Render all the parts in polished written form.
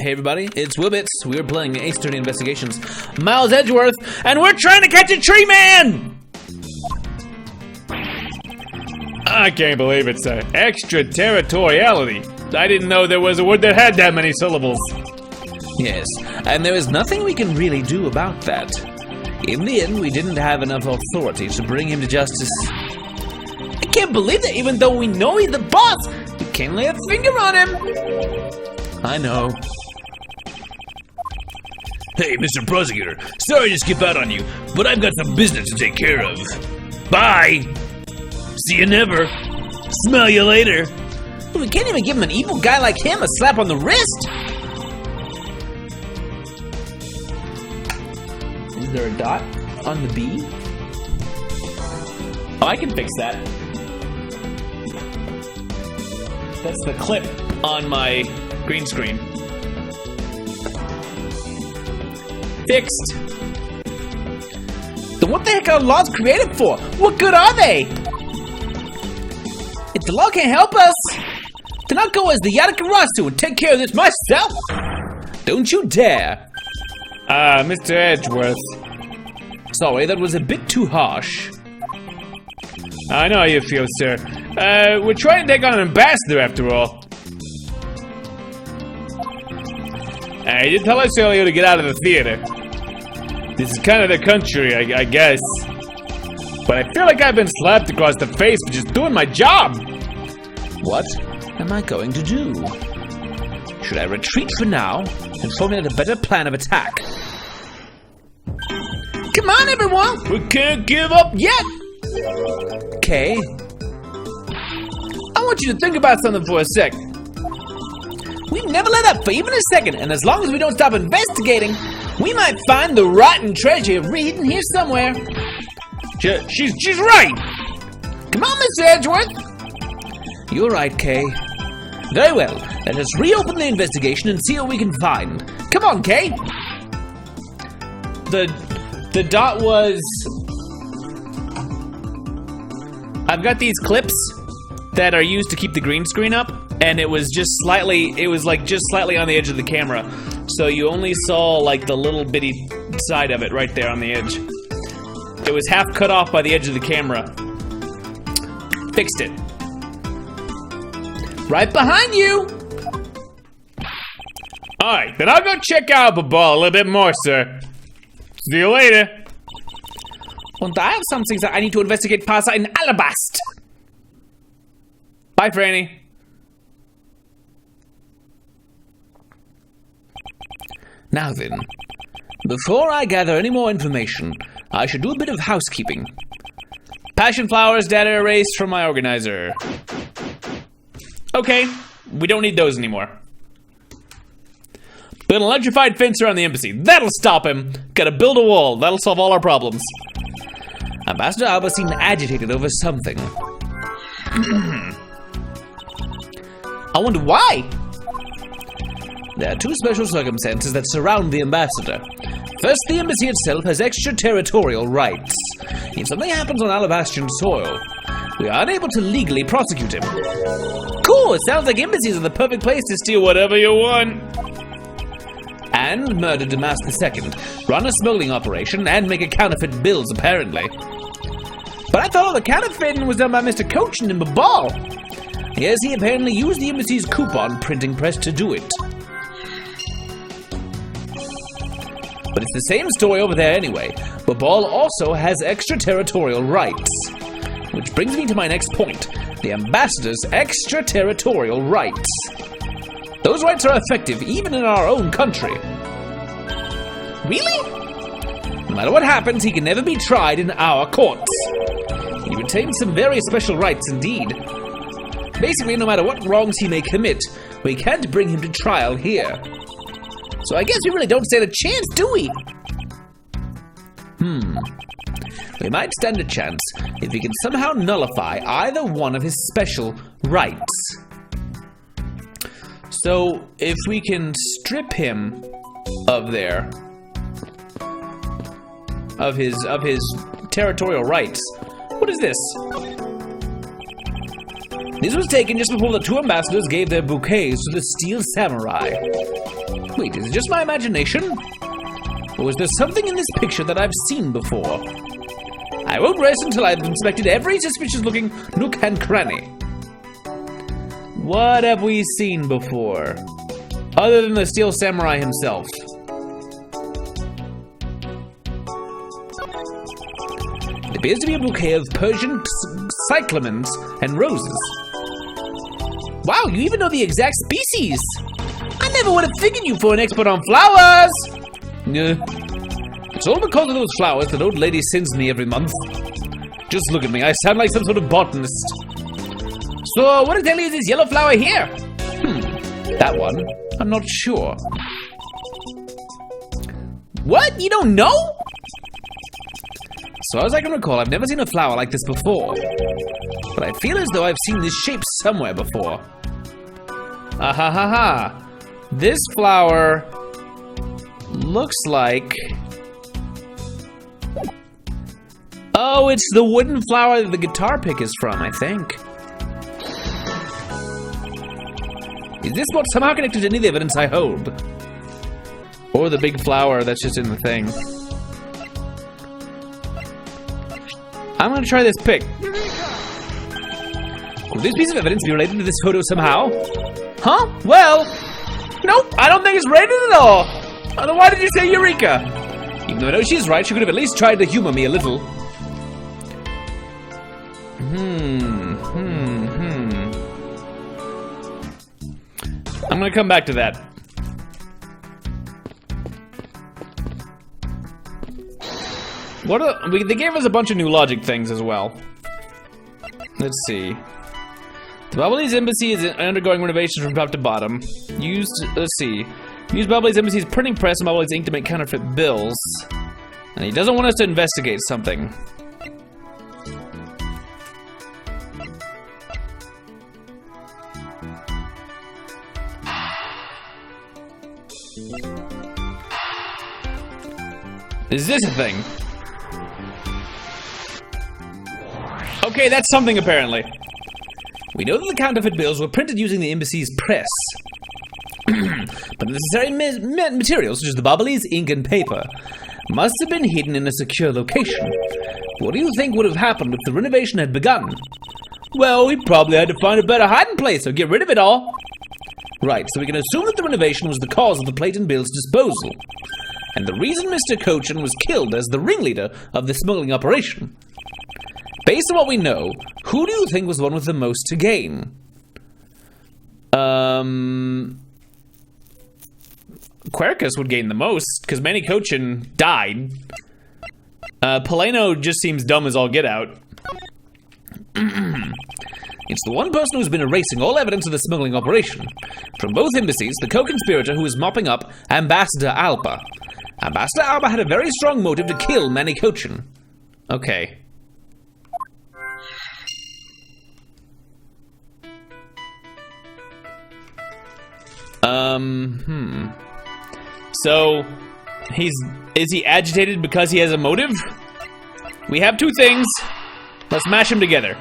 Hey everybody, it's Wibbits. We're playing Ace Attorney Investigations. Miles Edgeworth, and we're trying to catch a tree man! I can't believe it's extraterritoriality. I didn't know there was a word that had that many syllables. Yes, and there is nothing we can really do about that. In the end, we didn't have enough authority to bring him to justice. I can't believe that even though we know he's the boss, we can't lay a finger on him. I know. Hey, Mr. Prosecutor, sorry to skip out on you, but I've got some business to take care of. Bye! See you never. Smell you later. We can't even give him an evil guy like him a slap on the wrist. Is there a dot on the B? Oh, I can fix that. That's the clip on my green screen. Fixed. Then what the heck are laws created for? What good are they? If the law can't help us, then I'll go as the Yadakarasu and take care of this myself. Don't you dare. Mr. Edgeworth. Sorry, that was a bit too harsh. I know how you feel, sir. We're trying to take on an ambassador after all. You did tell us earlier to get out of the theater. This is kind of the country, I guess. But I feel like I've been slapped across the face for just doing my job. What am I going to do? Should I retreat for now and formulate a better plan of attack? Come on, everyone! We can't give up yet! Okay. I want you to think about something for a sec. We've never let up for even a second, and as long as we don't stop investigating, we might find the rotten treasure hidden here somewhere. She's right! Come on, Mr. Edgeworth! You're right, Kay. Very well, let us reopen the investigation and see what we can find. Come on, Kay! The dot was... I've got these clips that are used to keep the green screen up, and it was just slightly on the edge of the camera. So you only saw like the little bitty side of it right there on the edge. It was half cut off by the edge of the camera. Fixed it. Right behind you! Alright, then I'll go check out Alba a little bit more, sir. See you later. And I have some things that I need to investigate past in Alabast. Bye, Franny. Now then, before I gather any more information, I should do a bit of housekeeping. Passion flowers data erased from my organizer. Okay, we don't need those anymore. Build an electrified fence around the embassy. That'll stop him. Gotta build a wall. That'll solve all our problems. Ambassador Alba seemed agitated over something. I wonder why? There are two special circumstances that surround the ambassador. First, the embassy itself has extraterritorial rights. If something happens on Alabastian soil, we are unable to legally prosecute him. Cool, it sounds like embassies are the perfect place to steal whatever you want. And murder Damas II, run a smuggling operation, and make a counterfeit bills, apparently. But I thought all the counterfeiting was done by Mr. Cochin in Babal. Yes, he apparently used the embassy's coupon printing press to do it. But it's the same story over there anyway. Babal also has extraterritorial rights. Which brings me to my next point. The ambassador's extraterritorial rights. Those rights are effective even in our own country. Really? No matter what happens, he can never be tried in our courts. He retains some very special rights indeed. Basically, no matter what wrongs he may commit, we can't bring him to trial here. So I guess we really don't stand a chance, do we? We might stand a chance if we can somehow nullify either one of his special rights. So, if we can strip him of his territorial rights. What is this? This was taken just before the two ambassadors gave their bouquets to the Steel Samurai. Wait, is it just my imagination? Or is there something in this picture that I've seen before? I won't rest until I've inspected every suspicious-looking nook and cranny. What have we seen before? Other than the Steel Samurai himself. It appears to be a bouquet of Persian cyclamens and roses. Wow, you even know the exact species! I never would have figured you for an expert on flowers! It's all because of those flowers that old lady sends me every month. Just look at me, I sound like some sort of botanist. So, what exactly is this yellow flower here? That one? I'm not sure. What? You don't know? So as I can recall, I've never seen a flower like this before. But I feel as though I've seen this shape somewhere before. Ahahaha. This flower looks like... Oh, it's the wooden flower that the guitar pick is from, I think. Is this what somehow connected to any of the evidence I hold? Or the big flower that's just in the thing? I'm gonna try this pick. Could this piece of evidence be related to this photo somehow? Huh? Well, nope, I don't think it's related at all. Then why did you say Eureka? Even though I know she's right, she could have at least tried to humor me a little. I'm gonna come back to that. They gave us a bunch of new logic things as well. Let's see. The Bubbly's embassy is undergoing renovations from top to bottom. Use Bubbly's embassy's printing press and Bubbly's ink to make counterfeit bills. And he doesn't want us to investigate something. Is this a thing? Okay, that's something apparently. We know that the counterfeit bills were printed using the embassy's press. But the necessary materials, such as the Bubbly's ink and paper, must have been hidden in a secure location. What do you think would have happened if the renovation had begun? Well, we probably had to find a better hiding place or get rid of it all. Right, so we can assume that the renovation was the cause of the plate and bills disposal. And the reason Mr. Cochin was killed as the ringleader of the smuggling operation. Based on what we know, who do you think was the one with the most to gain? Quercus would gain the most, because Manny Cochin died. Poleno just seems dumb as all get out. It's the one person who's been erasing all evidence of the smuggling operation. From both embassies, the co-conspirator who is mopping up Ambassador Alba. Ambassador Alba had a very strong motive to kill Manny Cochin. Okay. So, is he agitated because he has a motive? We have two things. Let's mash them together.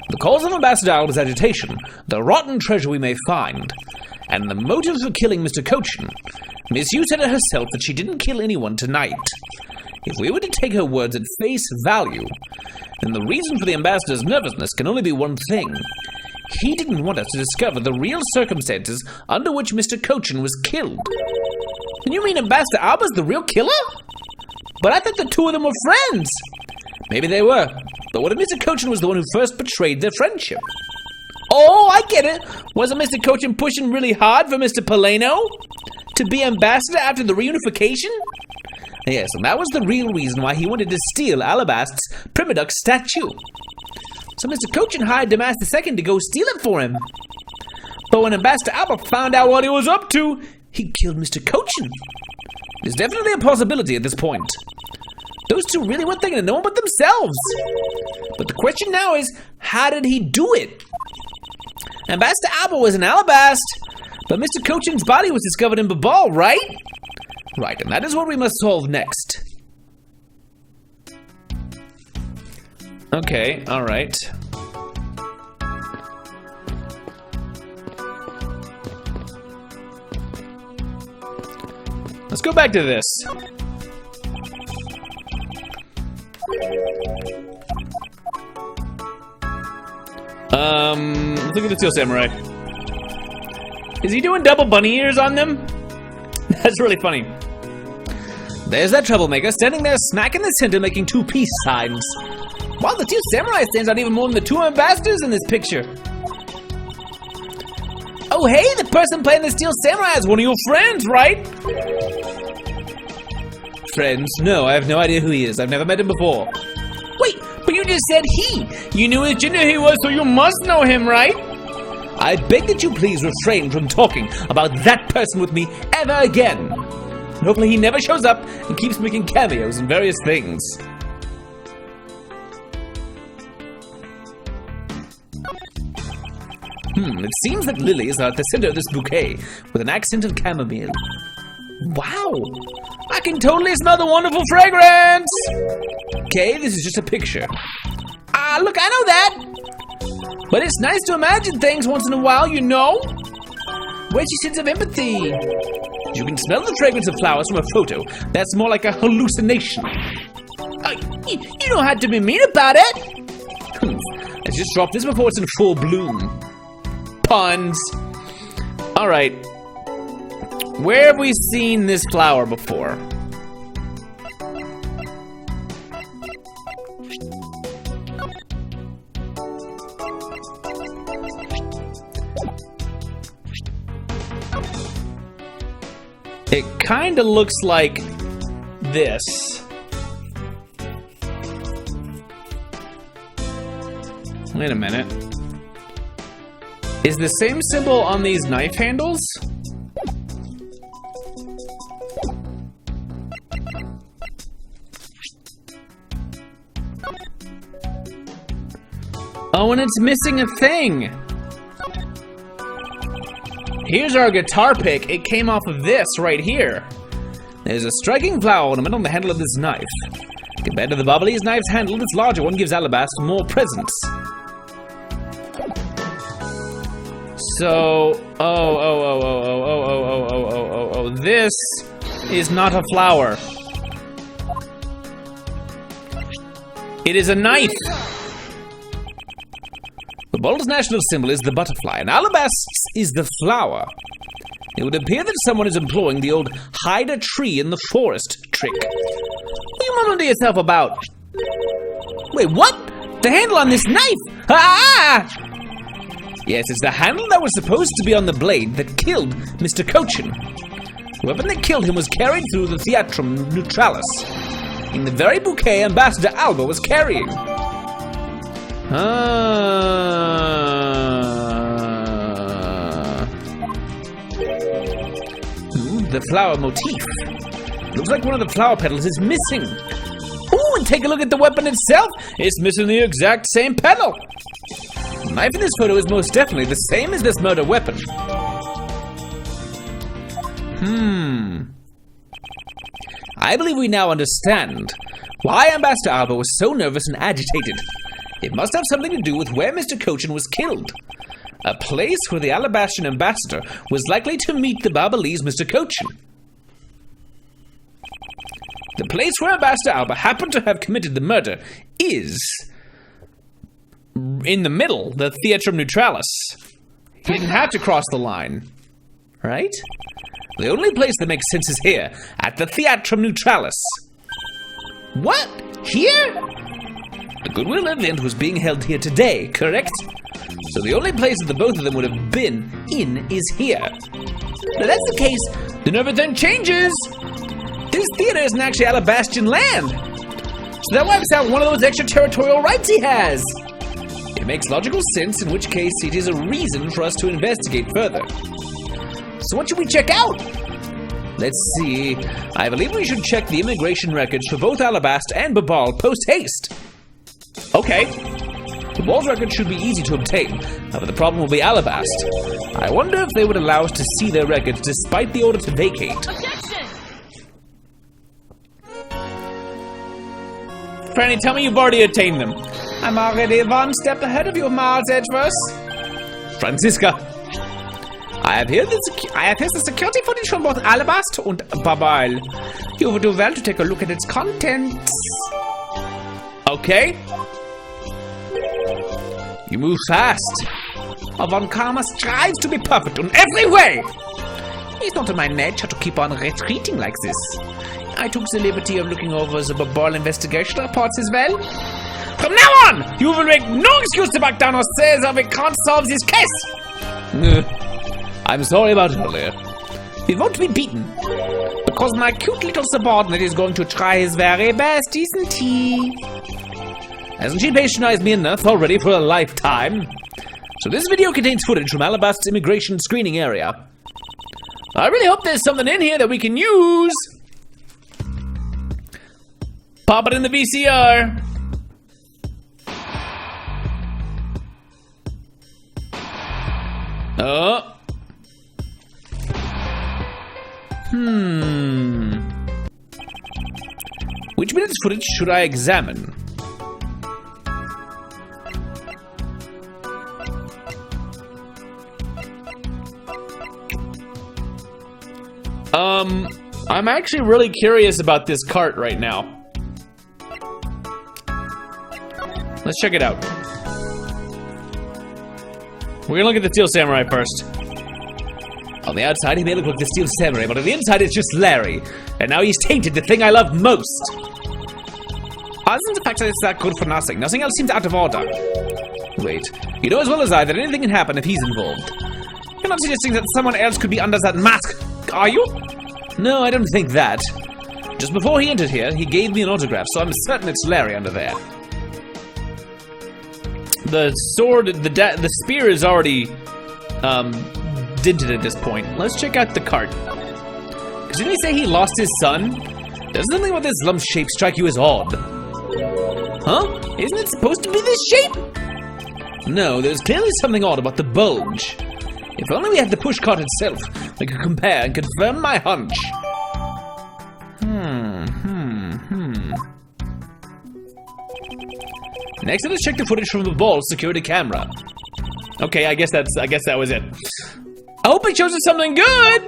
The cause of Ambassador Alba's agitation, the rotten treasure we may find, and the motive for killing Mr. Cochin. Miss Yu said it herself that she didn't kill anyone tonight. If we were to take her words at face value, then the reason for the ambassador's nervousness can only be one thing. He didn't want us to discover the real circumstances under which Mr. Cochin was killed. And you mean Ambassador Alba's the real killer? But I thought the two of them were friends. Maybe they were. But what if Mr. Cochin was the one who first betrayed their friendship? Oh, I get it. Wasn't Mr. Cochin pushing really hard for Mr. Poleno to be ambassador after the reunification? Yes, and that was the real reason why he wanted to steal Alabast's Primadux statue. So Mr. Cochin hired Damas II to go steal it for him. But when Ambassador Alba found out what he was up to, he killed Mr. Cochin. There's definitely a possibility at this point. Those two really weren't thinking of no one but themselves. But the question now is, how did he do it? Ambassador Alba was in Alabast, but Mr. Cochin's body was discovered in Babal, right? Right, and that is what we must solve next. Okay, alright. Let's go back to this. Let's look at the Steel Samurai. Is he doing double bunny ears on them? That's really funny. There's that troublemaker standing there smack in the center making two peace signs. Wow, the Steel Samurai stands out even more than the two ambassadors in this picture. Oh hey, the person playing the Steel Samurai is one of your friends, right? Friends? No, I have no idea who he is. I've never met him before. Wait, but you just said he! You knew his gender he was, so you must know him, right? I beg that you please refrain from talking about that person with me ever again. And hopefully he never shows up and keeps making cameos in various things. It seems that lilies are at the center of this bouquet with an accent of chamomile. Wow! I can totally smell the wonderful fragrance! Okay, this is just a picture. Ah, look, I know that! But it's nice to imagine things once in a while, you know? Where's your sense of empathy? You can smell the fragrance of flowers from a photo. That's more like a hallucination. You don't have to be mean about it! Let's just drop this before it's in full bloom. Puns. Alright. Where have we seen this flower before? It kind of looks like this. Wait a minute. Is the same symbol on these knife handles? Oh, and it's missing a thing. Here's our guitar pick. It came off of this right here. There's a striking flower ornament on the handle of this knife. Compared to the Bubbly's knife's handle, this larger one gives Alabasta more presence. So, this is not a flower. It is a knife. The Bald's national symbol is the butterfly, and Alabast's is the flower. It would appear that someone is employing the old hide a tree in the forest trick. What are you mumbling to yourself about? Wait, what? The handle on this knife? Ah! Yes, it's the handle that was supposed to be on the blade that killed Mr. Cochin. The weapon that killed him was carried through the theatrum neutralis, in the very bouquet Ambassador Alba was carrying. The flower motif. Looks like one of the flower petals is missing. Ooh, and take a look at the weapon itself. It's missing the exact same petal. The knife in this photo is most definitely the same as this murder weapon. I believe we now understand why Ambassador Alba was so nervous and agitated. It must have something to do with where Mr. Cochin was killed. A place where the Alabastian ambassador was likely to meet the Barbalese Mr. Cochin. The place where Ambassador Alba happened to have committed the murder is in the middle, the theatrum neutralis. He didn't have to cross the line, right? The only place that makes sense is here, at the theatrum neutralis. What? Here? The Goodwill event was being held here today, correct? So the only place that the both of them would have been in is here. Now that's the case, then everything changes. This theater isn't actually Alabastian land. So that wipes out one of those extraterritorial rights he has. It makes logical sense, in which case it is a reason for us to investigate further. So what should we check out? Let's see. I believe we should check the immigration records for both Alabasta and Babal post-haste. Okay. The Babal's records should be easy to obtain, but the problem will be Alabast. I wonder if they would allow us to see their records despite the order to vacate. Objection! Franny, tell me you've already attained them. I'm already one step ahead of you, Miles Edgeworth. Franziska. I have here the security footage from both Alabaster and Babal. You would do well to take a look at its contents. Okay. You move fast. A Von Karma strives to be perfect in every way. It's not in my nature to keep on retreating like this. I took the liberty of looking over the Babal investigation reports as well. From now on, you will make no excuse to back down or say that we can't solve this case. I'm sorry about earlier. We won't be beaten. Because my cute little subordinate is going to try his very best, isn't he? Hasn't she patronized me enough already for a lifetime? So this video contains footage from Alabaster's immigration screening area. I really hope there's something in here that we can use. Pop it in the VCR. Oh. Which minute's footage should I examine? I'm actually really curious about this cart right now. Let's check it out. We're gonna look at the Steel Samurai first. On the outside, he may look like the Steel Samurai, but on the inside, it's just Larry. And now he's tainted the thing I love most. Other than the fact that it's that good for nothing, nothing else seems out of order. Wait, you know as well as I that anything can happen if he's involved. You're not suggesting that someone else could be under that mask, are you? No, I don't think that. Just before he entered here, he gave me an autograph, so I'm certain it's Larry under there. The sword, the spear is already, dented at this point. Let's check out the cart. Because didn't he say he lost his son? Does something about this lump shape strike you as odd? Huh? Isn't it supposed to be this shape? No, there's clearly something odd about the bulge. If only we had the push cart itself, I could compare and confirm my hunch. Next, let's check the footage from the ball security camera. Okay, I guess that was it. I hope it shows us something good!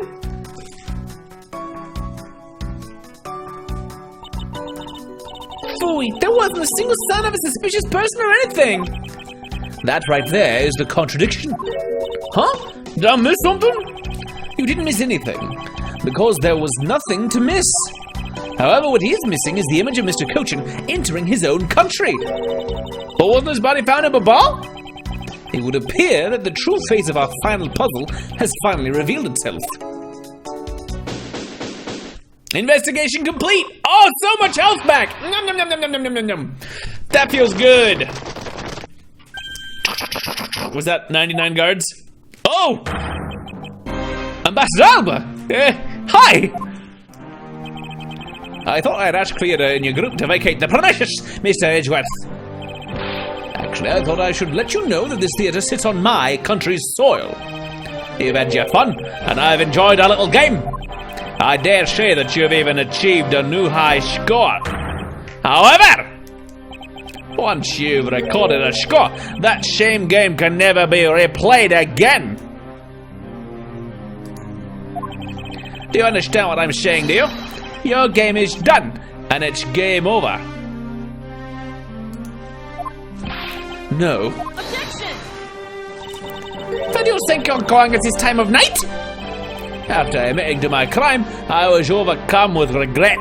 Phooey, there wasn't a single sign of a suspicious person or anything! That right there is the contradiction. Huh? Did I miss something? You didn't miss anything, because there was nothing to miss. However, what he is missing is the image of Mr. Cochin entering his own country. But wasn't his body found in Babal? It would appear that the true face of our final puzzle has finally revealed itself. Investigation complete! Oh, so much health back! Nom, nom, nom, nom, nom, nom, nom, nom. That feels good! Was that 99 guards? Oh! Ambassador Alba! Hi! I thought I'd ask for you and your group to vacate the premises, Mr. Edgeworth. Actually, I thought I should let you know that this theater sits on my country's soil. You've had your fun, and I've enjoyed our little game. I dare say that you've even achieved a new high score. However, once you've recorded a score, that same game can never be replayed again. Do you understand what I'm saying, do you? Your game is done, and it's game over. No. Objection! Where do you think you're going at this time of night? After admitting to my crime, I was overcome with regret.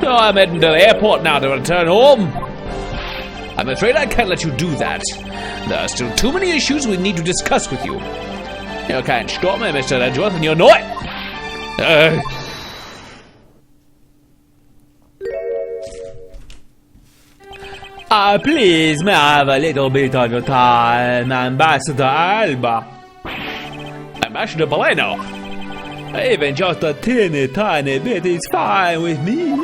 So I'm heading to the airport now to return home. I'm afraid I can't let you do that. There are still too many issues we need to discuss with you. You can't stop me, Mr. Edgeworth, and you know it. Please, may I have a little bit of your time, Ambassador Alba? Ambassador Baleno? Even just a teeny tiny bit is fine with me.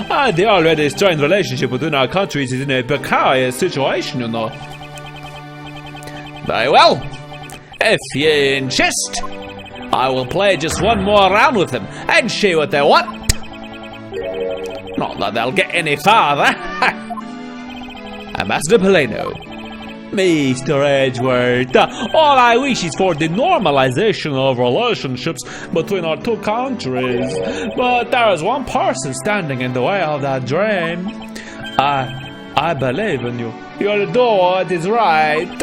The already strained relationship between our countries is in a precarious situation, you know. Very well. If you insist, I will play just one more round with them and see what they want. Not that they'll get any farther. Ambassador Polano. Mr. Edgeworth, all I wish is for the normalization of relationships between our two countries. But there is one person standing in the way of that dream. I believe in you. You'll do what is right.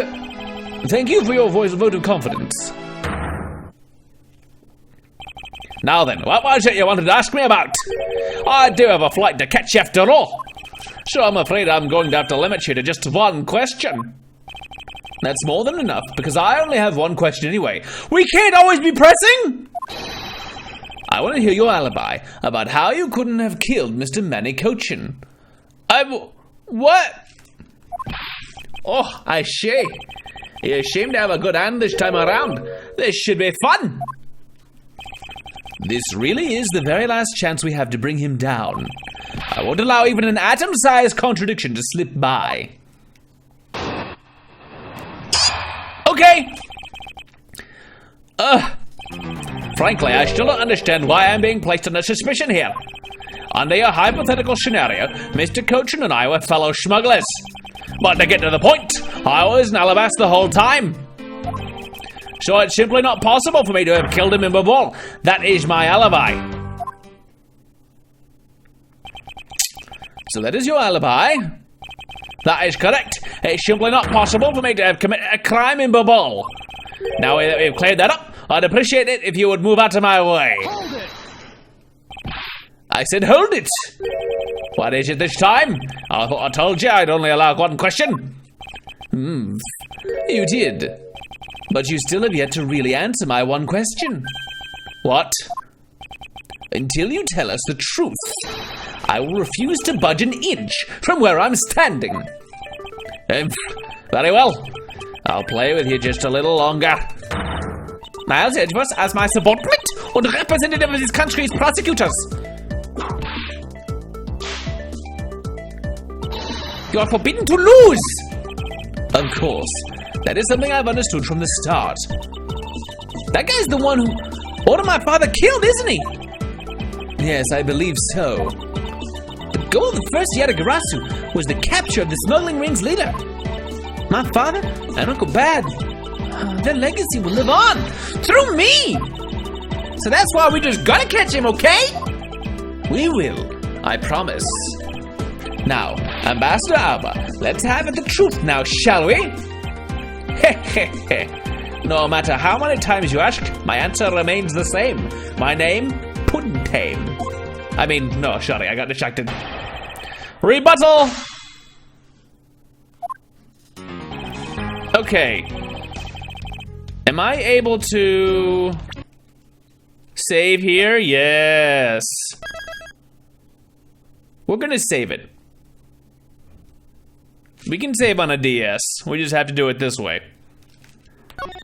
Thank you for your vote of confidence. Now then, what was it you wanted to ask me about? I do have a flight to catch after all. So I'm afraid I'm going to have to limit you to just one question. That's more than enough, because I only have one question anyway. We can't always be pressing! I want to hear your alibi about how you couldn't have killed Mr. Manny Cochin. What? Oh, I see. You seem to have a good hand this time around. This should be fun. This really is the very last chance we have to bring him down. I won't allow even an atom-sized contradiction to slip by. Okay. Frankly, I still don't understand why I'm being placed under suspicion here. Under your hypothetical scenario, Mr. Cochin and I were fellow smugglers. But to get to the point, I was in Alba the whole time. So it's simply not possible for me to have killed him in Babol. That is my alibi. So that is your alibi? That is correct. It's simply not possible for me to have committed a crime in Babol. Now that we've cleared that up, I'd appreciate it if you would move out of my way. Hold it! I said hold it! What is it this time? I thought I told you I'd only allow one question. You did. But you still have yet to really answer my one question. What? Until you tell us the truth, I will refuse to budge an inch from where I'm standing. Very well. I'll play with you just a little longer. Miles Edgeworth as my subordinate and representative of this country's prosecutors. You are forbidden to lose! Of course. That is something I've understood from the start. That guy's the one who ordered my father killed, isn't he? Yes, I believe so. The goal of the first Yatagarasu was the capture of the smuggling ring's leader. My father and Uncle Bad, their legacy will live on through me. So that's why we just gotta catch him, okay? We will, I promise. Now, Ambassador Alba, let's have it the truth now, shall we? No matter how many times you ask, my answer remains the same. My name, Puddintame. I mean, no, sorry, I got distracted. Rebuttal! Okay. Am I able to save here? Yes. We're gonna save it. We can save on a DS. We just have to do it this way.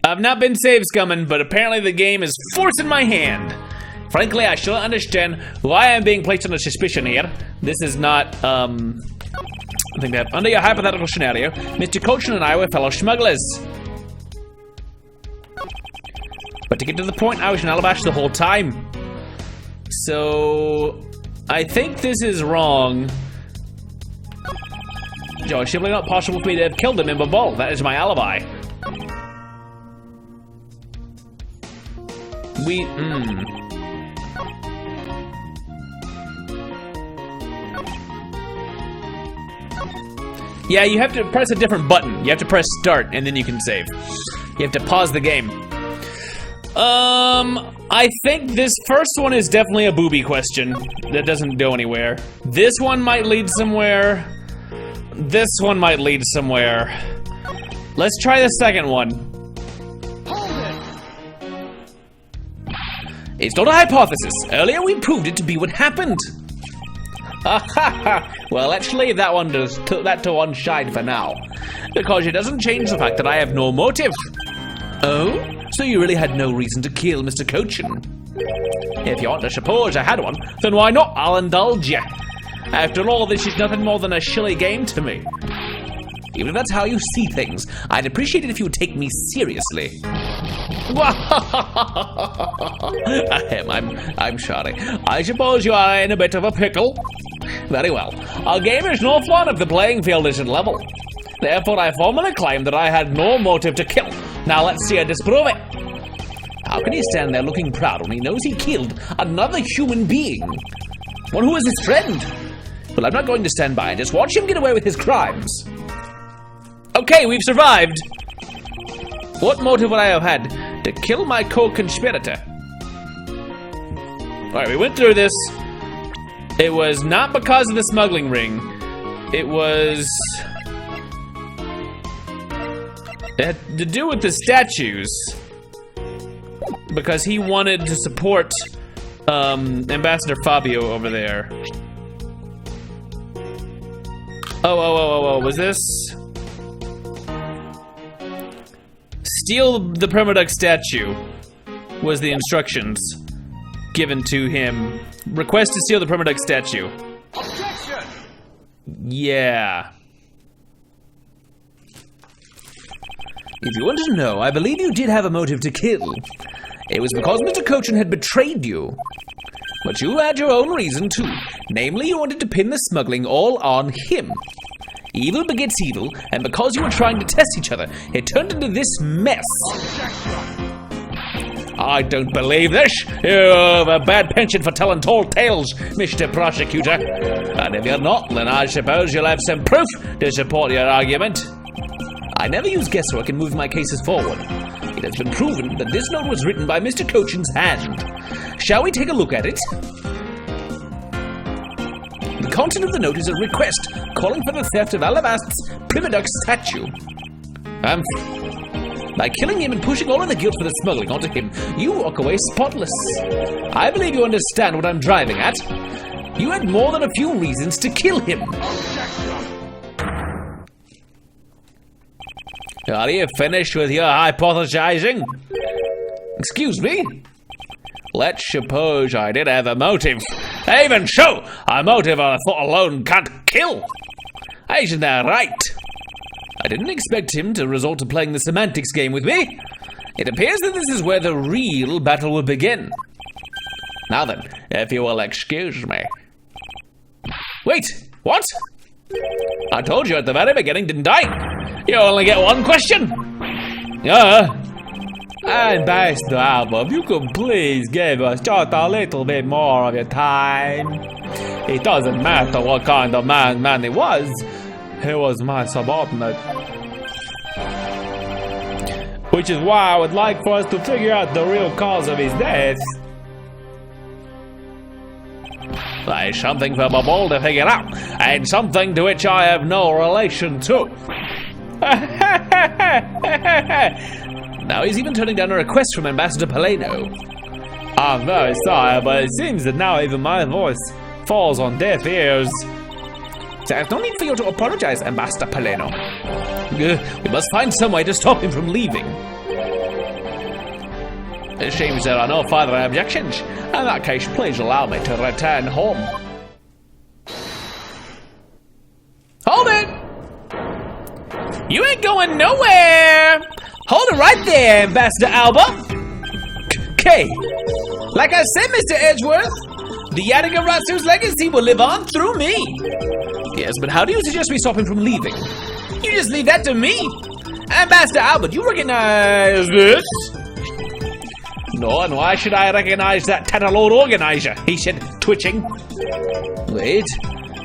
I've not been save scumming, but apparently the game is forcing my hand. Frankly, I still don't understand why I'm being placed under suspicion here. This is not, I think that under your hypothetical scenario, Mr. Cochin and I were fellow smugglers. But to get to the point, I was in Alabash the whole time. So, I think this is wrong. So it's simply not possible for me to have killed him in Babol. That is my alibi. Yeah, you have to press a different button. You have to press start and then you can save. You have to pause the game. I think this first one is definitely a booby question that doesn't go anywhere. This one might lead somewhere. This one might lead somewhere. Let's try the second one. It's not a hypothesis. Earlier we proved it to be what happened. Well, let's leave that one to one side for now. Because it doesn't change the fact that I have no motive. Oh? So you really had no reason to kill Mr. Cochin? If you want to suppose I had one, then why not? I'll indulge you. After all, this is nothing more than a shilly game to me. Even if that's how you see things, I'd appreciate it if you would take me seriously. I'm sorry. I suppose you are in a bit of a pickle. Very well. Our game is not one if the playing field isn't level. Therefore, I formally claim that I had no motive to kill. Now let's see her disprove it. How can he stand there looking proud when he knows he killed another human being? One who is his friend? Well, I'm not going to stand by and just watch him get away with his crimes. Okay, we've survived. What motive would I have had to kill my co-conspirator? Alright, we went through this. It was not because of the smuggling ring. It was... it had to do with the statues. Because he wanted to support Ambassador Fabio over there. Oh, was this? Steal the Permaduck statue was the instructions given to him. Request to steal the Permaduck statue. Objection! Yeah. If you want to know, I believe you did have a motive to kill. It was because Mr. Cochin had betrayed you. But you had your own reason too. Namely, you wanted to pin the smuggling all on him. Evil begets evil, and because you were trying to test each other, it turned into this mess. I don't believe this. You have a bad penchant for telling tall tales, Mr. Prosecutor. And if you're not, then I suppose you'll have some proof to support your argument. I never use guesswork in moving my cases forward. It has been proven that this note was written by Mr. Cochin's hand. Shall we take a look at it? The content of the note is a request calling for the theft of Alabast's Primaduck statue. By killing him and pushing all of the guilt for the smuggling onto him, you walk away spotless. I believe you understand what I'm driving at. You had more than a few reasons to kill him. Are you finished with your hypothesizing? Excuse me? Let's suppose I did have a motive. Even so, a motive I thought alone can't kill. Isn't that right? I didn't expect him to resort to playing the semantics game with me. It appears that this is where the real battle will begin. Now then, if you will excuse me. Wait, what? I told you at the very beginning, didn't I? You only get one question. Ambassador Alba, if you could please give us just a little bit more of your time. It doesn't matter what kind of man he was my subordinate. Which is why I would like for us to figure out the real cause of his death. That is something for Bubble to figure out, and something to which I have no relation to. Now he's even turning down a request from Ambassador Paleno. I'm very sorry, but it seems that now even my voice falls on deaf ears. There's no need for you to apologize, Ambassador Paleno. We must find some way to stop him from leaving. It seems there are no further objections. In that case, please allow me to return home. Hold it! You ain't going nowhere! Hold it right there, Ambassador Alba! Okay. Like I said, Mr. Edgeworth, the Yadigarasu's legacy will live on through me. Yes, but how do you suggest we stop him from leaving? You just leave that to me. Ambassador Albert, you recognize this? No, and why should I recognize that Tattler organizer? He said, twitching. Wait,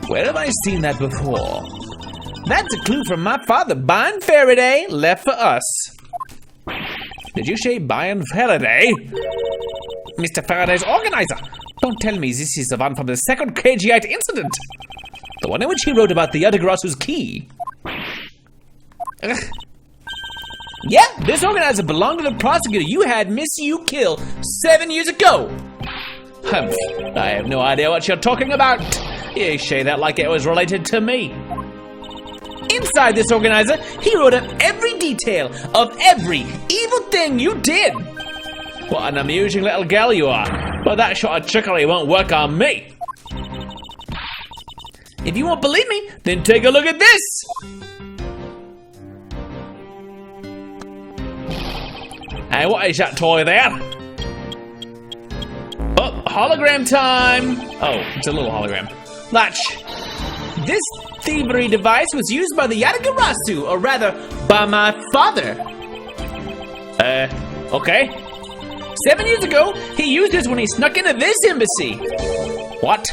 where have I seen that before? That's a clue from my father, Byron Faraday, left for us. Did you say Byron Faraday? Mr. Faraday's organizer. Don't tell me this is the one from the second KG8 incident. The one in which he wrote about the Yadagarasu's key. Ugh. Yeah, this organizer belonged to the prosecutor you had Miss You kill 7 years ago. Humph, I have no idea what you're talking about. You say that like it was related to me. Inside this organizer, he wrote up every detail of every evil thing you did. What an amusing little gal you are. But that sort of trickery won't work on me. If you won't believe me, then take a look at this. Hey, what is that toy there? Oh, hologram time. Oh, it's a little hologram. Latch. this thievery device was used by the Yatagarasu, or rather, by my father. Okay. 7 years ago, he used this when he snuck into this embassy. What?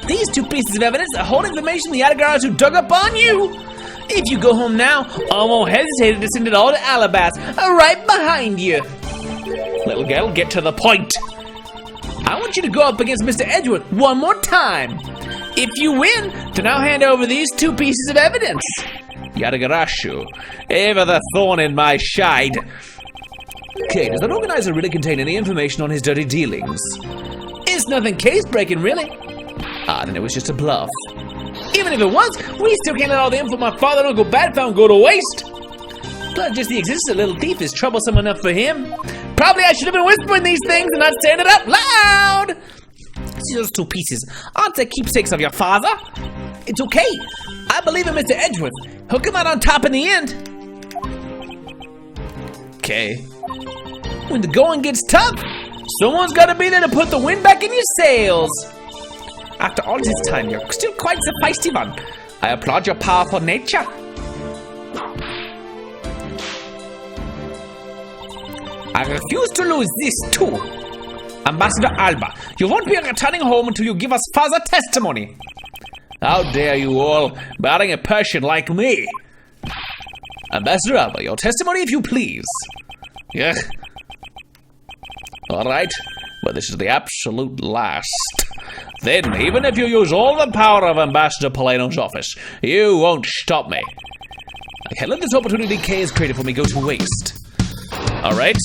These two pieces of evidence hold information the Yatagarasu dug up on you. If you go home now, I won't hesitate to send it all to Alba, right behind you. Little girl, get to the point. I want you to go up against Mr. Edgeworth one more time. If you win, then I'll hand over these two pieces of evidence. Yatagarasu, ever the thorn in my side. Okay, does that organizer really contain any information on his dirty dealings? It's nothing case-breaking, really. Ah, then it was just a bluff. Even if it was, we still can't let all the info my father and Uncle Bad found go to waste. Plus, just the existence of Little Thief is troublesome enough for him. Probably I should have been whispering these things and not saying it out loud. See those two pieces? Aren't they keepsakes of your father? It's okay. I believe in Mr. Edgeworth. He'll come out on top in the end. Okay. When the going gets tough, someone's got to be there to put the wind back in your sails. After all this time, you're still quite the feisty one. I applaud your powerful nature. I refuse to lose this too. Ambassador Alba, you won't be returning home until you give us further testimony. How dare you all, batting a Persian like me? Ambassador Alba, your testimony if you please. Yeah. All right, but this is the absolute last. Then, even if you use all the power of Ambassador Paleno's office, you won't stop me. I can't let this opportunity Kay has created for me go to waste. All right,